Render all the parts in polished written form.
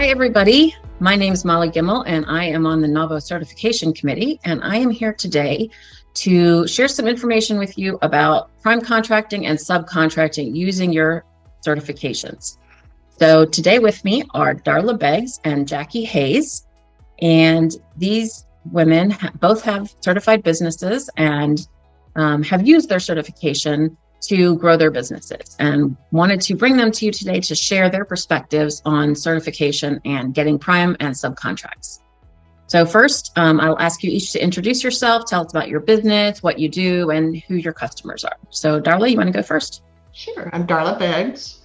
Hi, everybody. My name is Molly Gimmel, and I am on the NAVO Certification Committee, and I am here today to share some information with you about prime contracting and subcontracting using your certifications. So today with me are Darla Beggs and Jackie Hayes, and these women both have certified businesses and have used their certification to grow their businesses, and wanted to bring them to you today to share their perspectives on certification and getting prime and subcontracts. So first, I'll ask you each to introduce yourself, tell us about your business, what you do, and who your customers are. So Darla, you want to go first? Sure. I'm Darla Beggs.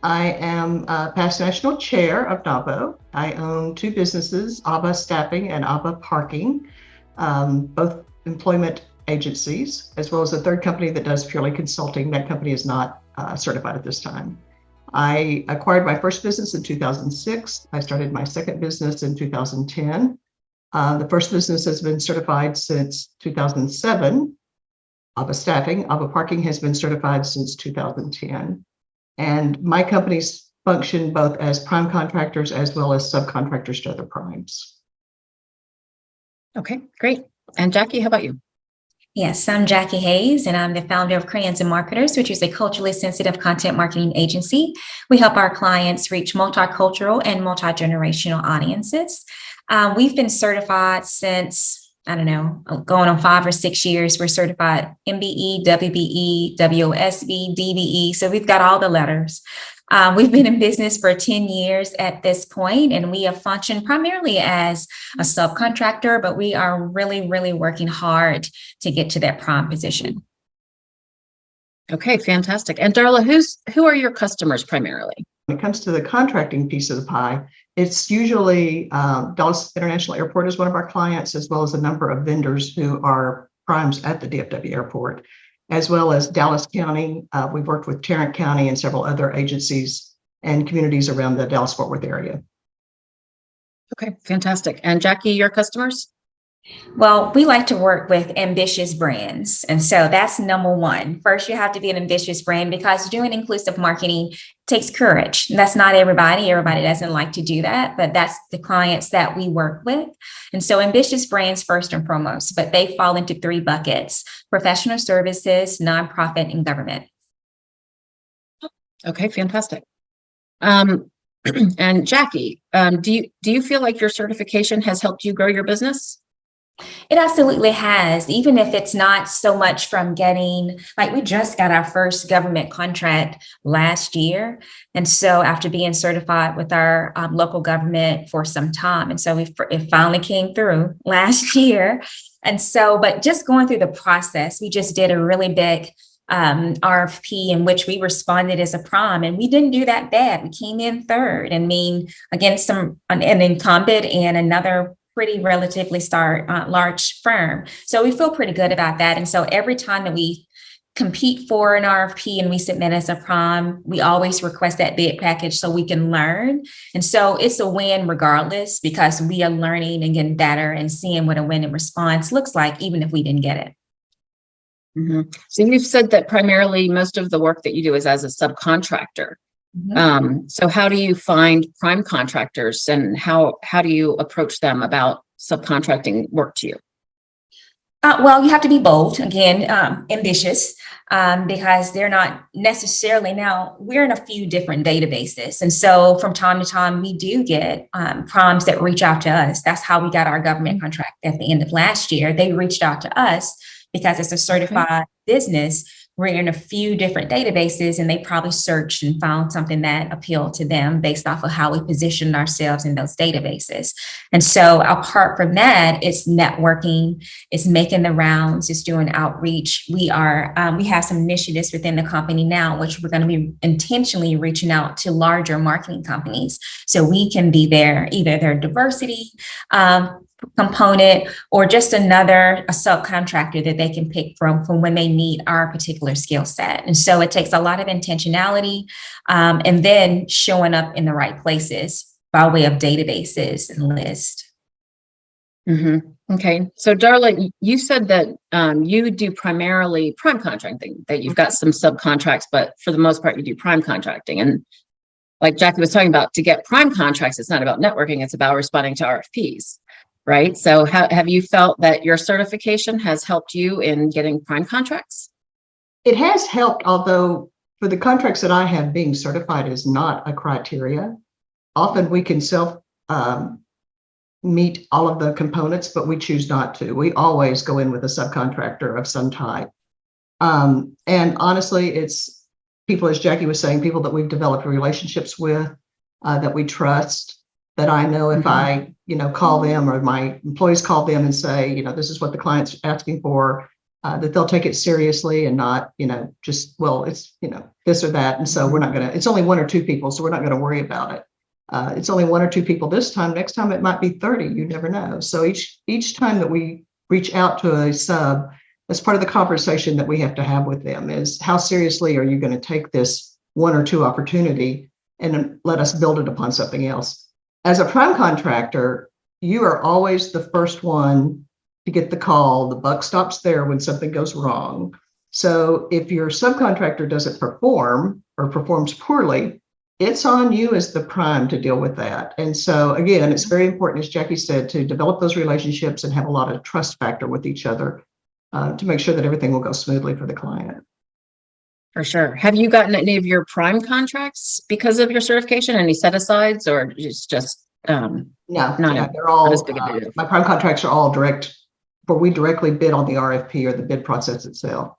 I am past national chair of NAVO. I own two businesses, ABBA Staffing and ABBA Parking, both employment agencies, as well as a third company that does purely consulting. That company is not certified at this time. I acquired my first business in 2006. I started my second business in 2010. The first business has been certified since 2007. ABBA Staffing, ABBA Parking has been certified since 2010. And my companies function both as prime contractors as well as subcontractors to other primes. Okay, great. And Jackie, how about you? Yes, I'm Jackie Hayes, and I'm the founder of Crayons and Marketers, which is a culturally sensitive content marketing agency. We help our clients reach multicultural and multi-generational audiences. We've been certified since, going on 5 or 6 years. We're certified MBE, WBE, WOSB, DBE. So we've got all the letters. We've been in business for 10 years at this point, and we have functioned primarily as a subcontractor, but we are really, really working hard to get to that prime position. Okay, fantastic. And Darla, who are your customers primarily? When it comes to the contracting piece of the pie, it's usually Dallas International Airport is one of our clients, as well as a number of vendors who are primes at the DFW airport, as well as Dallas County. We've worked with Tarrant County and several other agencies and communities around the Dallas-Fort Worth area. Okay, fantastic. And Jackie, your customers? Well, we like to work with ambitious brands. And so that's number one. First, you have to be an ambitious brand, because doing inclusive marketing takes courage. That's not everybody. Everybody doesn't like to do that, but that's the clients that we work with. And so ambitious brands first and foremost, but they fall into 3 buckets: professional services, nonprofit, and government. Okay, fantastic. And Jackie, do you feel like your certification has helped you grow your business? It absolutely has, even if it's not so much from getting, like, we just got our first government contract last year. And so after being certified with our local government for some time, and so it finally came through last year. And so, but just going through the process, we just did a really big RFP in which we responded as a prime, and we didn't do that bad. We came in third, and against an incumbent and another pretty relatively large firm. So we feel pretty good about that. And so every time that we compete for an RFP and we submit as a prime, we always request that bid package so we can learn. And so it's a win regardless, because we are learning and getting better and seeing what a winning response looks like, even if we didn't get it. Mm-hmm. So you've said that primarily most of the work that you do is as a subcontractor. Mm-hmm. So how do you find prime contractors, and how do you approach them about subcontracting work to you? Well, you have to be bold, again, ambitious, because they're not necessarily, now we're in a few different databases. And so from time to time, we do get primes that reach out to us. That's how we got our government contract at the end of last year. They reached out to us because it's a certified business. We're in a few different databases, and they probably searched and found something that appealed to them based off of how we positioned ourselves in those databases. And so apart from that, it's networking, it's making the rounds, it's doing outreach. We have some initiatives within the company now, which we're going to be intentionally reaching out to larger marketing companies so we can be there, either their diversity component or just a subcontractor that they can pick from when they need our particular skill set. And so it takes a lot of intentionality, and then showing up in the right places by way of databases and lists. Mm-hmm. Okay. So Darla, you said that you do primarily prime contracting, that you've got some subcontracts, but for the most part, you do prime contracting. And like Jackie was talking about, to get prime contracts, it's not about networking, it's about responding to RFPs, right? So have you felt that your certification has helped you in getting prime contracts? It has helped, although for the contracts that I have, being certified is not a criteria. Often we can meet all of the components, but we choose not to. We always go in with a subcontractor of some type. And honestly, it's people, as Jackie was saying, people that we've developed relationships with, that we trust, that I know if I, call them, or my employees call them and say, this is what the client's asking for, that they'll take it seriously and not, just, well, it's, this or that. And so we're not going to, it's only one or two people, so we're not going to worry about it. It's only one or two people this time. Next time it might be 30. You never know. So each time that we reach out to a sub, that's part of the conversation that we have to have with them is, how seriously are you going to take this one or two opportunity and let us build it upon something else? As a prime contractor, you are always the first one to get the call. The buck stops there when something goes wrong. So if your subcontractor doesn't perform or performs poorly, it's on you as the prime to deal with that. And so again, it's very important, as Jackie said, to develop those relationships and have a lot of trust factor with each other, to make sure that everything will go smoothly for the client. For sure. Have you gotten any of your prime contracts because of your certification? Any set asides, or it's just no, they're all as big a deal? My prime contracts are all direct, where we directly bid on the RFP or the bid process itself.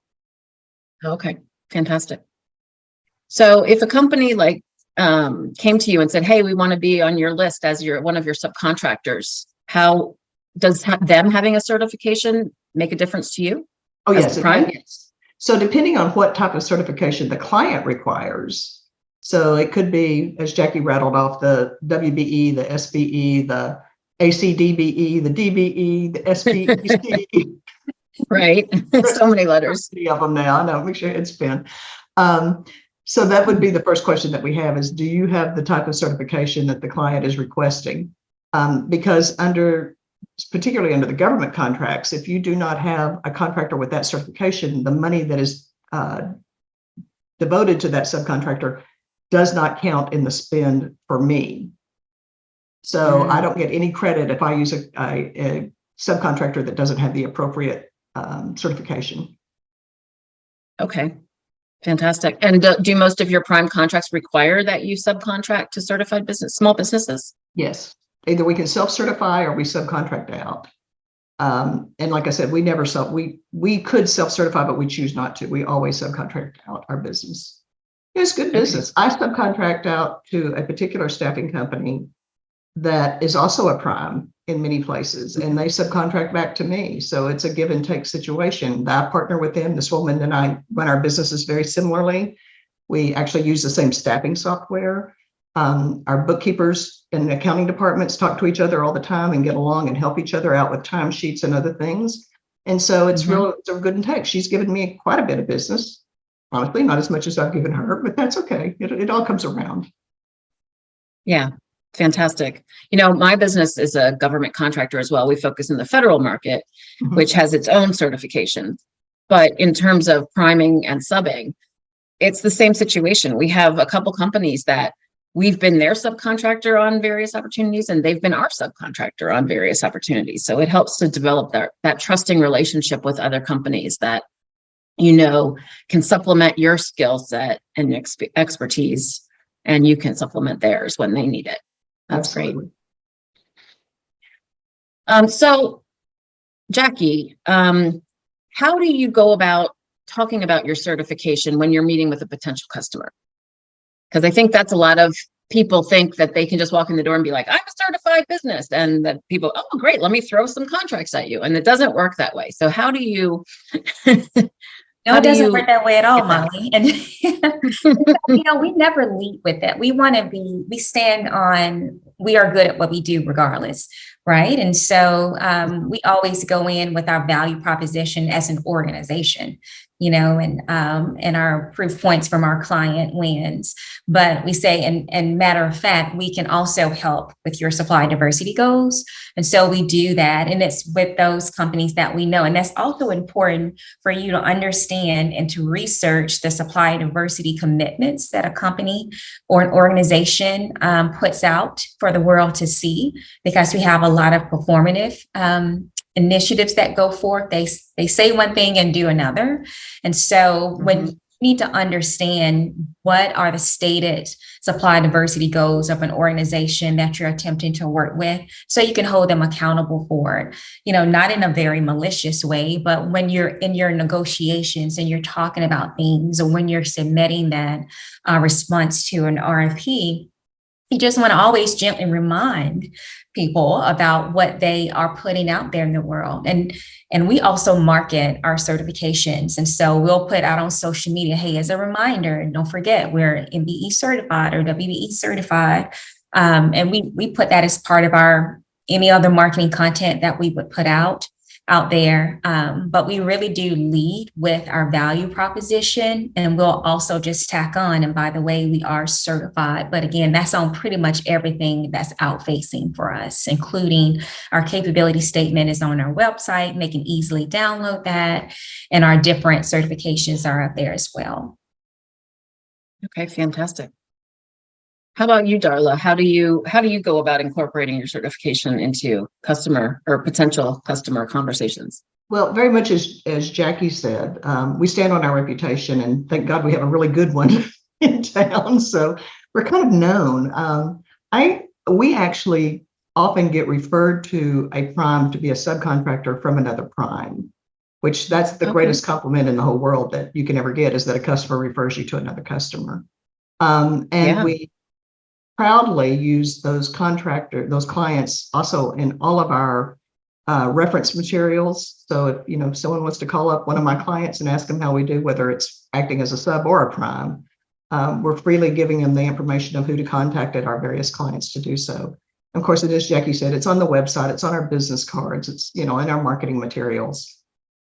Okay, fantastic. So if a company came to you and said, hey, we want to be on your list as one of your subcontractors, how does them having a certification make a difference to you? Oh, yes, yes. So depending on what type of certification the client requires, so it could be, as Jackie rattled off, the WBE, the SBE, the ACDBE, the DBE, the SBEC. Right. So many letters. 30 of them now. I know, make sure it's spin. So that would be the first question that we have is, do you have the type of certification that the client is requesting? Because particularly under the government contracts, if you do not have a contractor with that certification, the money that is devoted to that subcontractor does not count in the spend for me. So I don't get any credit if I use a subcontractor that doesn't have the appropriate certification. Okay, fantastic. And do most of your prime contracts require that you subcontract to certified small businesses? Yes. Either we can self-certify or we subcontract out. And like I said, we never we could self-certify, but we choose not to. We always subcontract out our business. It's good business. I subcontract out to a particular staffing company that is also a prime in many places, and they subcontract back to me. So it's a give and take situation. I partner with them. This woman and I run our businesses very similarly. We actually use the same staffing software. Our bookkeepers and accounting departments talk to each other all the time and get along and help each other out with timesheets and other things. And so it's it's a good and take. She's given me quite a bit of business. Honestly, not as much as I've given her, but that's okay. It all comes around. Yeah, fantastic. My business is a government contractor as well. We focus in the federal market, which has its own certification. But in terms of priming and subbing, it's the same situation. We have a couple companies that we've been their subcontractor on various opportunities, and they've been our subcontractor on various opportunities. So it helps to develop that trusting relationship with other companies that, can supplement your skill set and expertise, and you can supplement theirs when they need it. That's Absolutely. Great. So Jackie, how do you go about talking about your certification when you're meeting with a potential customer? Because I think that's a lot of people think that they can just walk in the door and be like, I'm a certified business. And that people, oh, great, let me throw some contracts at you. And it doesn't work that way. So how do you? No, it doesn't work that way at all, Molly. And, we never lead with that. We stand on, we are good at what we do regardless. right? And so we always go in with our value proposition as an organization, and our proof points from our client wins. But we say, and matter of fact, we can also help with your supply diversity goals. And so we do that. And it's with those companies that we know. And that's also important for you to understand and to research the supply diversity commitments that a company or an organization puts out for the world to see, because we have a lot of performative initiatives that go forth. They say one thing and do another. And so when you need to understand what are the stated supply diversity goals of an organization that you're attempting to work with, so you can hold them accountable for it, not in a very malicious way, but when you're in your negotiations and you're talking about things, or when you're submitting that response to an RFP, you just want to always gently remind people about what they are putting out there in the world. And we also market our certifications. And so we'll put out on social media, hey, as a reminder, don't forget, we're MBE certified or WBE certified. And we put that as part of any other marketing content that we would put out there. But we really do lead with our value proposition, and we'll also just tack on, and by the way, we are certified. But again, that's on pretty much everything that's out facing for us, including our capability statement is on our website. They can easily download that, and our different certifications are up there as well. Okay, fantastic. How about you, Darla? How do you go about incorporating your certification into customer or potential customer conversations? Well, very much as Jackie said, we stand on our reputation, and thank God we have a really good one in town. So we're kind of known. We actually often get referred to a prime to be a subcontractor from another prime, which that's the greatest compliment in the whole world that you can ever get, is that a customer refers you to another customer. We proudly use those clients also in all of our reference materials. So if someone wants to call up one of my clients and ask them how we do, whether it's acting as a sub or a prime, we're freely giving them the information of who to contact at our various clients to do so. Of course, it is, Jackie said, it's on the website, it's on our business cards, it's in our marketing materials.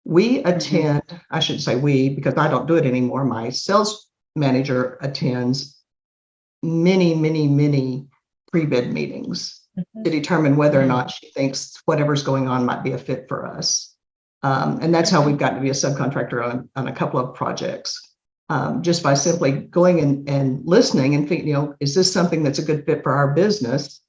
We attend, I shouldn't say we, because I don't do it anymore. My sales manager attends many pre-bid meetings to determine whether or not she thinks whatever's going on might be a fit for us. And that's how we've gotten to be a subcontractor on a couple of projects, just by simply going and listening and thinking, is this something that's a good fit for our business?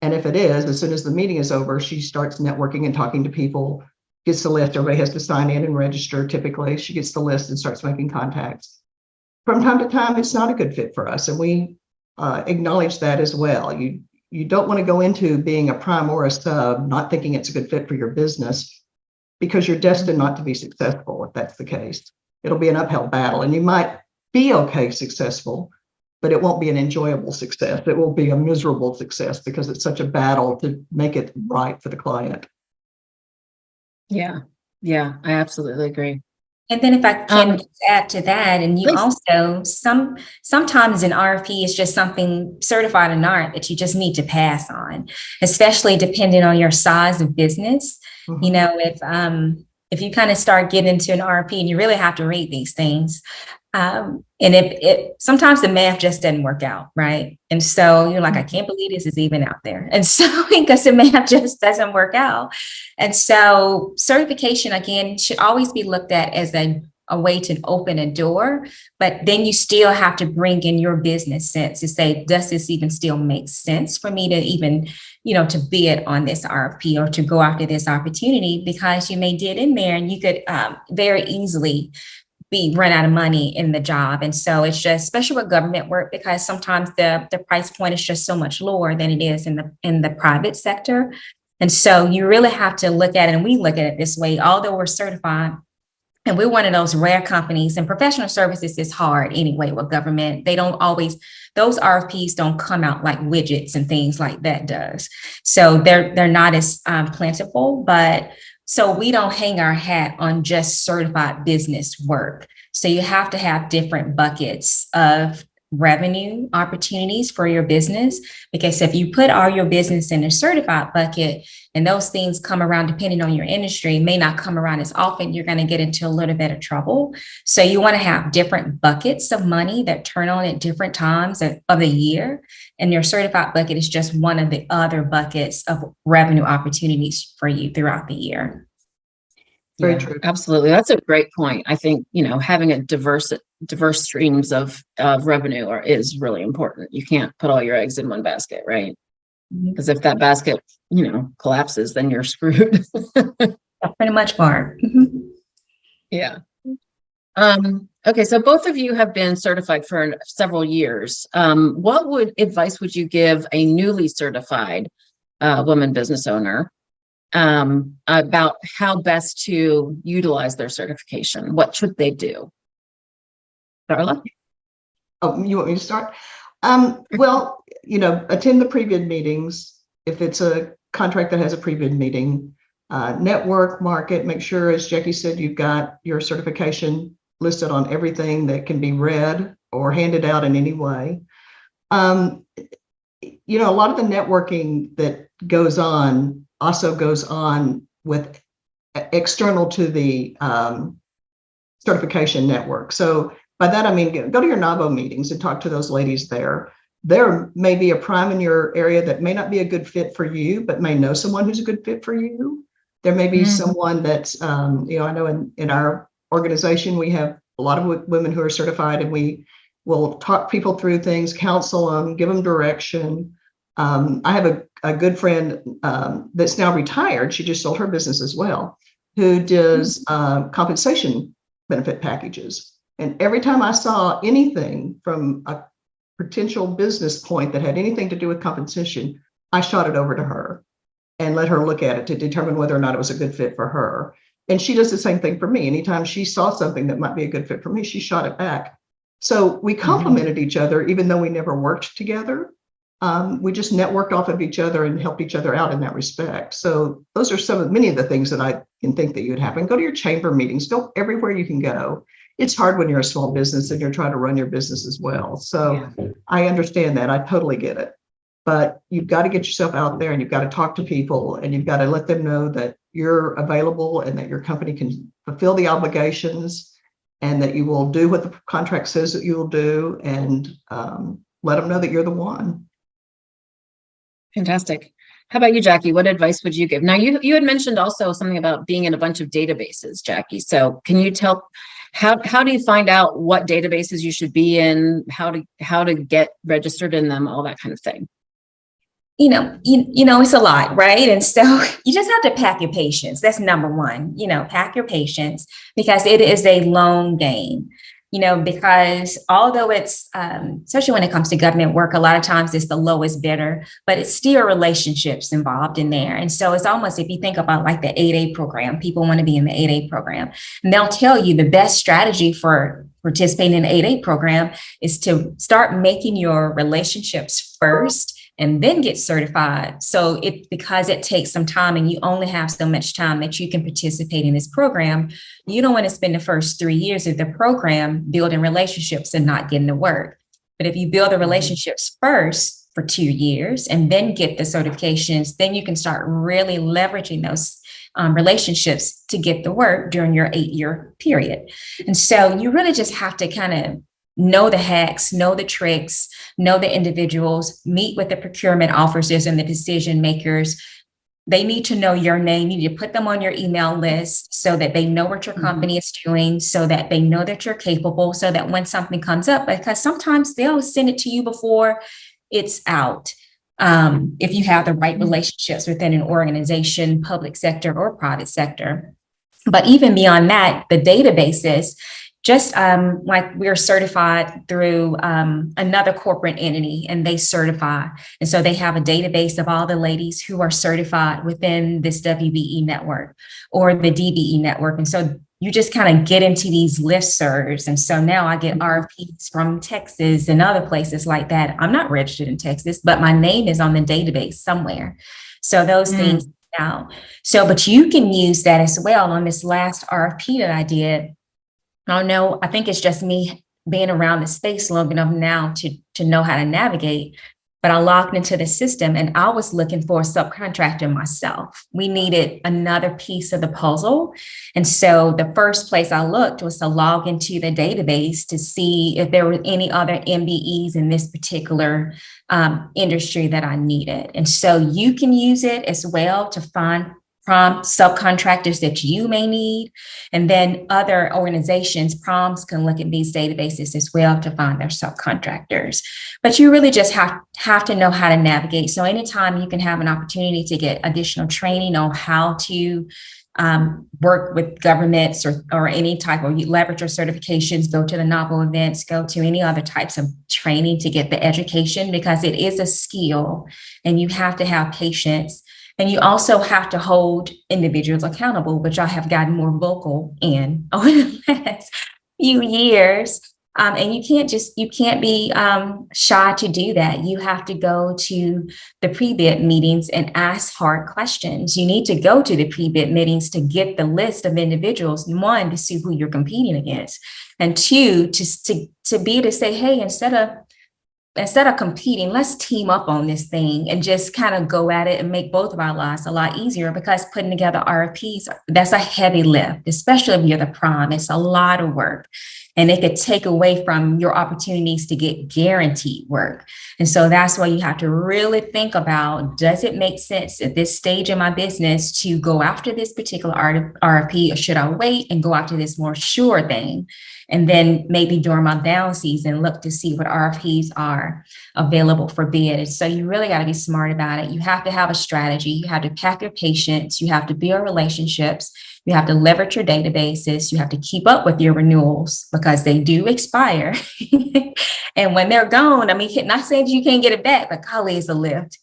And if it is, as soon as the meeting is over, she starts networking and talking to people, gets the list. Everybody has to sign in and register. Typically, she gets the list and starts making contacts. From time to time, it's not a good fit for us, and we acknowledge that as well. You don't want to go into being a prime or a sub not thinking it's a good fit for your business, because you're destined not to be successful if that's the case. It'll be an uphill battle, and you might be successful, but it won't be an enjoyable success. It will be a miserable success because it's such a battle to make it right for the client. Yeah, I absolutely agree. And then if I can add to that, and you please. Also, sometimes an RFP is just something, certified or not, that you just need to pass on, especially depending on your size of business. If you kind of start getting into an RFP and you really have to read these things, and it sometimes the math just doesn't work out, right? And so you're like, I can't believe this is even out there. And so because the math just doesn't work out. And so certification, again, should always be looked at as a way to open a door, but then you still have to bring in your business sense to say, does this even still make sense for me to even, to bid on this RFP or to go after this opportunity? Because you may get in there and you could very easily run out of money in the job. And so it's just, especially with government work, because sometimes the price point is just so much lower than it is in the private sector. And so you really have to look at it, and we look at it this way, although we're certified, and we're one of those rare companies, and professional services is hard anyway with government. They don't always, those RFPs don't come out like widgets and things like that does. So they're not as plentiful, but so we don't hang our hat on just certified business work. So you have to have different buckets of revenue opportunities for your business. Because if you put all your business in a certified bucket and those things come around, depending on your industry, may not come around as often, you're going to get into a little bit of trouble. So you want to have different buckets of money that turn on at different times of the year. And your certified bucket is just one of the other buckets of revenue opportunities for you throughout the year. Very true. Absolutely. That's a great point. I think, having a diverse streams of revenue is really important. You can't put all your eggs in one basket, right? Because if that basket, collapses, then you're screwed. Pretty much, Barb. Yeah. Okay. So both of you have been certified for several years. What advice would you give a newly certified woman business owner about how best to utilize their certification? What should they do? Darla? Oh, you want me to start? Well, attend the pre-bid meetings. If it's a contract that has a pre-bid meeting, network, market, make sure, as Jackie said, you've got your certification listed on everything that can be read or handed out in any way. A lot of the networking that goes on also goes on with external to the certification network. So by that, I mean, go to your NAVO meetings and talk to those ladies there. There may be a prime in your area that may not be a good fit for you, but may know someone who's a good fit for you. There may be someone that's, I know in our organization, we have a lot of women who are certified, and we will talk people through things, counsel them, give them direction. I have a good friend that's now retired. She just sold her business as well, who does compensation benefit packages. And every time I saw anything from a potential business point that had anything to do with compensation, I shot it over to her and let her look at it to determine whether or not it was a good fit for her. And she does the same thing for me. Anytime she saw something that might be a good fit for me, she shot it back. So we complemented each other, even though we never worked together. We just networked off of each other and helped each other out in that respect. So those are many of the things that I can think that you'd happen. Go to your chamber meetings, go everywhere you can go. It's hard when you're a small business and you're trying to run your business as well. So I understand that. I totally get it. But you've got to get yourself out there, and you've got to talk to people, and you've got to let them know that you're available and that your company can fulfill the obligations, and that you will do what the contract says that you will do, and let them know that you're the one. Fantastic. How about you, Jackie? What advice would you give? Now, you had mentioned also something about being in a bunch of databases, Jackie. So can you tell how do you find out what databases you should be in, how to get registered in them, all that kind of thing? It's a lot, right? And so you just have to pack your patience. That's number one. Pack your patience, because it is a long game. Because although it's, especially when it comes to government work, a lot of times it's the lowest bidder, but it's still relationships involved in there. And so it's almost, if you think about like the 8A program, people want to be in the 8A program, and they'll tell you the best strategy for participating in the 8A program is to start making your relationships first and then get certified. So because it takes some time and you only have so much time that you can participate in this program, you don't want to spend the first 3 years of the program building relationships and not getting to work. But if you build the relationships first for 2 years and then get the certifications, then you can start really leveraging those relationships to get the work during your 8-year period. And so you really just have to kind of know the hacks, know the tricks, know the individuals, meet with the procurement officers and the decision makers. They need to know your name. You need to put them on your email list so that they know what your company is doing, so that they know that you're capable, so that when something comes up, because sometimes they'll send it to you before it's out. If you have the right relationships within an organization, public sector or private sector. But even beyond that, the databases, just like we're certified through another corporate entity, and they certify. And so they have a database of all the ladies who are certified within this WBE network or the DBE network. And so you just kind of get into these listservs. And so now I get RFPs from Texas and other places like that. I'm not registered in Texas, but my name is on the database somewhere. So those things now. So, but you can use that as well. On this last RFP that I did, oh no, I think it's just me been around the space long enough now to know how to navigate. But I logged into the system and I was looking for a subcontractor myself. We needed another piece of the puzzle. And so the first place I looked was to log into the database to see if there were any other MBEs in this particular industry that I needed. And so you can use it as well to find subcontractors that you may need. And then other organizations, proms, can look at these databases as well to find their subcontractors. But you really just have to know how to navigate. So anytime you can have an opportunity to get additional training on how to work with governments or any type of leverage your certifications, go to the novel events, go to any other types of training to get the education, because it is a skill and you have to have patience. And you also have to hold individuals accountable, which I have gotten more vocal in over the last few years. And you can't be shy to do that. You have to go to the pre-bid meetings and ask hard questions. You need to go to the pre-bid meetings to get the list of individuals, one, to see who you're competing against, and two, to be able to say, hey, instead of competing, let's team up on this thing and just kind of go at it and make both of our lives a lot easier, because putting together RFPs, that's a heavy lift, especially if you're the prime. It's a lot of work and it could take away from your opportunities to get guaranteed work. And so that's why you have to really think about, does it make sense at this stage in my business to go after this particular RFP, or should I wait and go after this more sure thing? And then maybe during my down season, look to see what RFPs are available for bid. And so you really got to be smart about it. You have to have a strategy. You have to pack your patience. You have to build relationships. You have to leverage your databases. You have to keep up with your renewals, because they do expire. And when they're gone, I mean, not saying you can't get it back, but golly, it's a lift,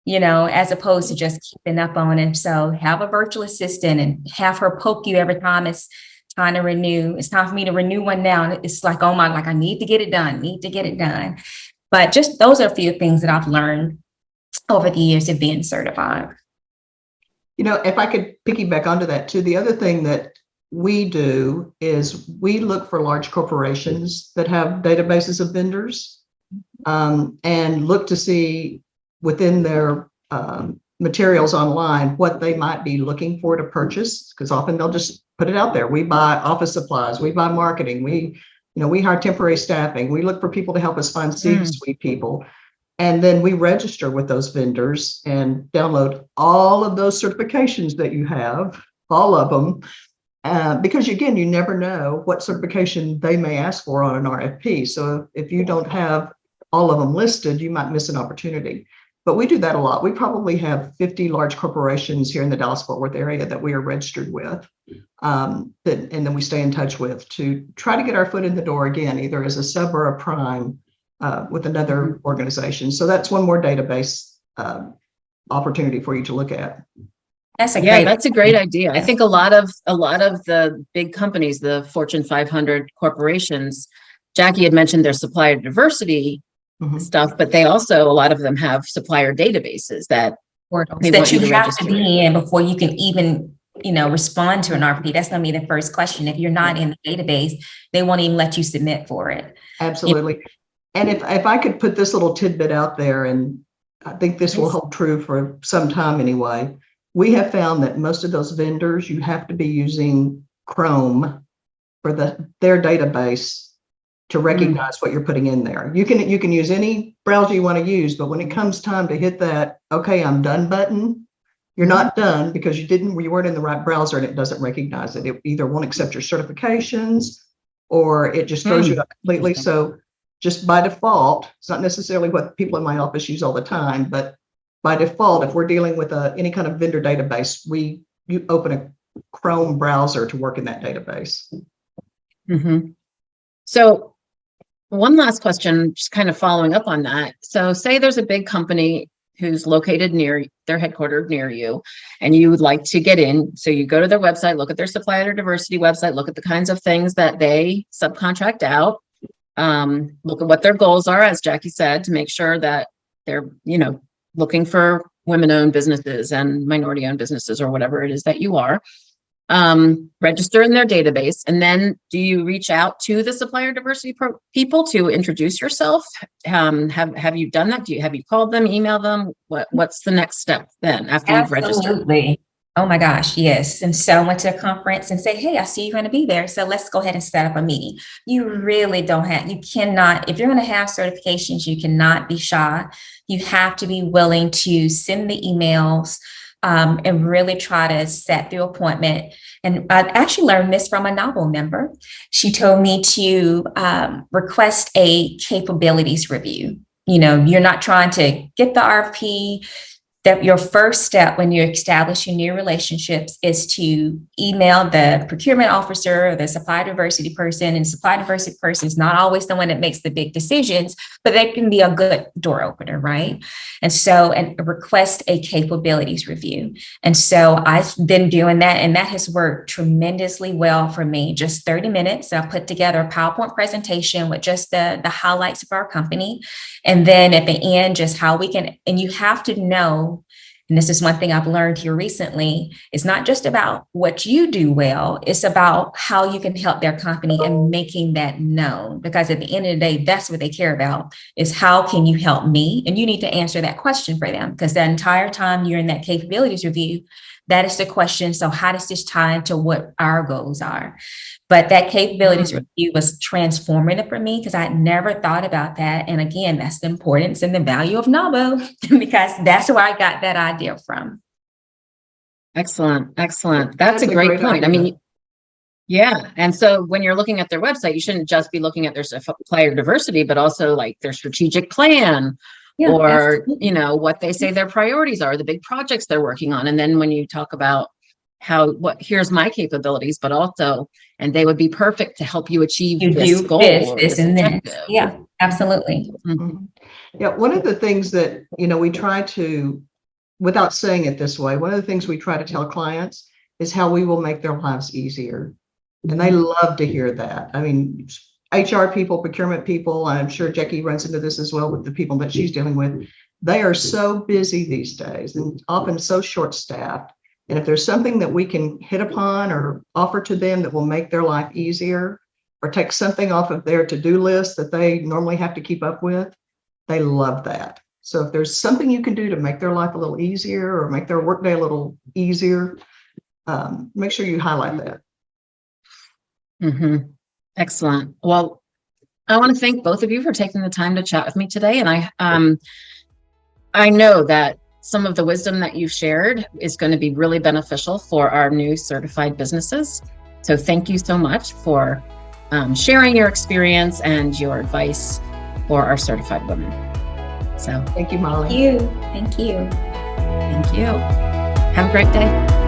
as opposed to just keeping up on it. So have a virtual assistant and have her poke you every time it's time to renew. It's time for me to renew one now. It's like, oh my, like I need to get it done. But just those are a few things that I've learned over the years of being certified. If I could piggyback onto that too, the other thing that we do is we look for large corporations that have databases of vendors, and look to see within their materials online what they might be looking for to purchase, because often they'll just put it out there. We buy office supplies, we buy marketing, we hire temporary staffing, we look for people to help us find C-suite people. And then we register with those vendors and download all of those certifications that you have, all of them, because again, you never know what certification they may ask for on an RFP. So if you don't have all of them listed, you might miss an opportunity. But we do that a lot. We probably have 50 large corporations here in the Dallas-Fort Worth area that we are registered with, and then we stay in touch with to try to get our foot in the door again, either as a sub or a prime with another organization. So that's one more database opportunity for you to look at. That's a great idea. I think a lot of the big companies, the Fortune 500 corporations, Jackie had mentioned their supplier diversity stuff, but they also, a lot of them have supplier databases that you have to be in before you can even, respond to an RFP. That's going to be the first question. If you're not in the database, they won't even let you submit for it. Absolutely. And if I could put this little tidbit out there, and I think this will hold true for some time anyway, we have found that most of those vendors, you have to be using Chrome for their database to recognize what you're putting in there. You can use any browser you want to use, but when it comes time to hit that, okay, I'm done button, you're not done because you weren't in the right browser and it doesn't recognize it. It either won't accept your certifications or it just throws you out completely. So just by default, it's not necessarily what people in my office use all the time, but by default, if we're dealing with any kind of vendor database, you open a Chrome browser to work in that database. So one last question, just kind of following up on that. So say there's a big company who's located they're headquartered near you, and you would like to get in. So you go to their website, look at their supplier diversity website, look at the kinds of things that they subcontract out, look at what their goals are, as Jackie said, to make sure that they're, looking for women-owned businesses and minority-owned businesses or whatever it is that you are. register in their database, and then do you reach out to the supplier diversity people to introduce yourself? Have you done that? Have you called them, emailed them? What's the next step then after you've registered? Absolutely. Oh my gosh, yes. And so I went to a conference and say, hey, I see you're going to be there. So let's go ahead and set up a meeting. You really you cannot, if you're going to have certifications, you cannot be shy. You have to be willing to send the emails and really try to set the appointment. And I actually learned this from a novel member. She told me to request a capabilities review. You're not trying to get the RFP. That your first step when you're establishing new relationships is to email the procurement officer or the supply diversity person. And supply diversity person is not always the one that makes the big decisions, but they can be a good door opener, right? And request a capabilities review. And so I've been doing that, and that has worked tremendously well for me. Just 30 minutes. I put together a PowerPoint presentation with just the highlights of our company. And then at the end, just how we can, and you have to know, and this is one thing I've learned here recently, it's not just about what you do well, it's about how you can help their company and making that known. Because at the end of the day, that's what they care about, is how can you help me? And you need to answer that question for them, because the entire time you're in that capabilities review, that is the question. So how does this tie into what our goals are? But that capabilities review was transformative for me because I had never thought about that. And again, that's the importance and the value of NAWBO, because that's where I got that idea from. Excellent. That's a great point. Idea. I mean, yeah. And so when you're looking at their website, you shouldn't just be looking at their supplier diversity, but also like their strategic plan. Yeah, or, absolutely. What they say their priorities are, the big projects they're working on. And then when you talk about here's my capabilities, but also, and they would be perfect to help you achieve this goal. This and this. Yeah, absolutely. Mm-hmm. Yeah. One of the things that, we try to, without saying it this way, one of the things we try to tell clients is how we will make their lives easier. And they love to hear that. I mean, HR people, procurement people, I'm sure Jackie runs into this as well with the people that she's dealing with. They are so busy these days and often so short-staffed. And if there's something that we can hit upon or offer to them that will make their life easier or take something off of their to-do list that they normally have to keep up with, they love that. So if there's something you can do to make their life a little easier or make their workday a little easier, make sure you highlight that. Mm-hmm. Excellent. Well, I want to thank both of you for taking the time to chat with me today. And I know that some of the wisdom that you've shared is going to be really beneficial for our new certified businesses. So thank you so much for sharing your experience and your advice for our certified women. So thank you, Molly. Thank you. Have a great day.